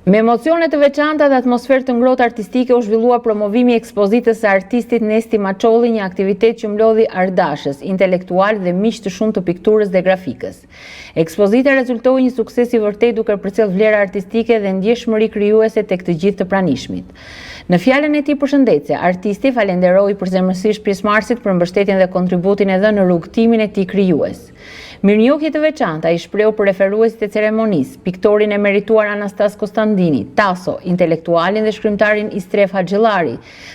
Me emocione të veçanta dhe atmosferë të ngrohtë artistike u zhvillua promovimi i ekspozitës së artistit Nesti Maçolli, një aktivitet që mlodhi ardashës, intelektual dhe miq të shumë të pikturës dhe grafikës. Ekspozita rezultoi një sukses i vërtet duke përcjellë vlera artistike dhe ndjeshmëri krijuese tek të gjithë të pranishmit. Në fjalën e tij përshëndetse, artisti falenderoi përzemërsisht pjesëmarrësit për mbështetjen dhe kontributin e dhënë në rrugtimin e tij krijues. Mirënjohje të veçanta i shpreu për referuesit e ceremonisë, piktorin e merituar Anastas Kostandini, Taso, intelektualin dhe shkrimtarin Istref Haxhillari,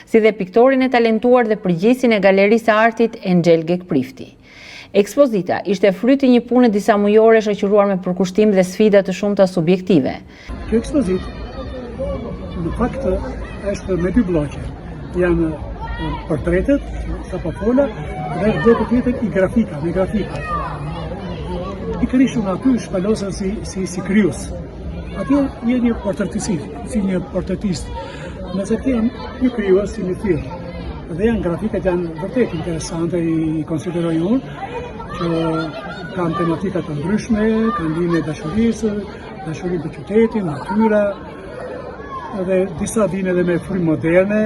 si dhe piktorin e talentuar dhe përgjegjësin e Galerisë së Artit Enxhel Gekprifti. Ekspozita ishte fryti një pune disa mujore shoqëruar me përkushtim dhe sfida të shumta subjektive. Kjo ekspozitë në fakt është me dy bloqe. Janë portretet, apo fola, dhe bloku tjetër i grafika, me grafika. Pikërisht unë aty shpalosën si kryus. Aty je një portretist, si një portretist. Nëse ti një kryus si një film. Dhe janë grafikat janë vërtet interesante, i konsideroj unë, që kanë tematika të ndryshme, kanë linje dashurisë, dashuri për qytetin, natyra, dhe disa vijnë edhe me frymë moderne,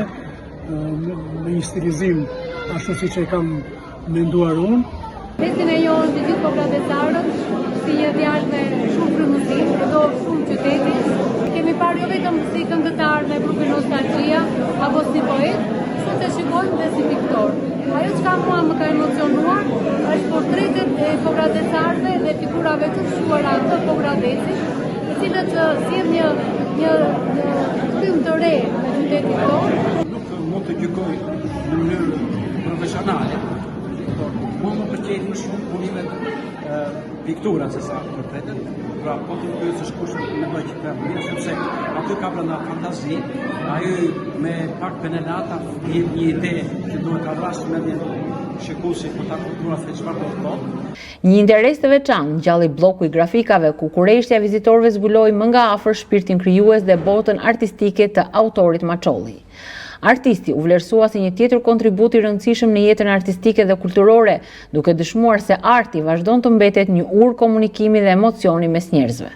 me një stilizim ashtu siç e kam menduar unë. Nestin e njohën të gjithë popullatesarët si një djalë me shumë frymësi, do shumë qytetit. Kemi parë jo vetëm si këngëtar me grupin Nostalgjia apo si poet, shumë të shikojmë dhe si piktor. Ajo çka mua më ka emocionuar është portretet e popullatesarëve dhe figurave të fshuara të popullatecit, të cilët sjell një frym të re në qytetin tonë. Nuk mund të gjykoj në mënyrë profesionale. Mua më pëlqejnë më shumë punimet piktura se sa portretet. Pra, po të pyesësh kush mendoj që ka mirë, sepse aty ka brenda fantazi, ajo me pak penelata jep një ide që duhet ta vrasë mendjen shikuesi ku ta kupton se çfarë do të thotë. Një interes të veçantë ngjalli bloku i grafikave ku kurreshtja e vizitorëve zbuloi më nga afër shpirtin krijues dhe botën artistike të autorit Maçolli. Artisti u vlerësua si një tjetër kontribut i rëndësishëm në jetën artistike dhe kulturore, duke dëshmuar se arti vazhdon të mbetet një urë komunikimi dhe emocioni mes njerëzve.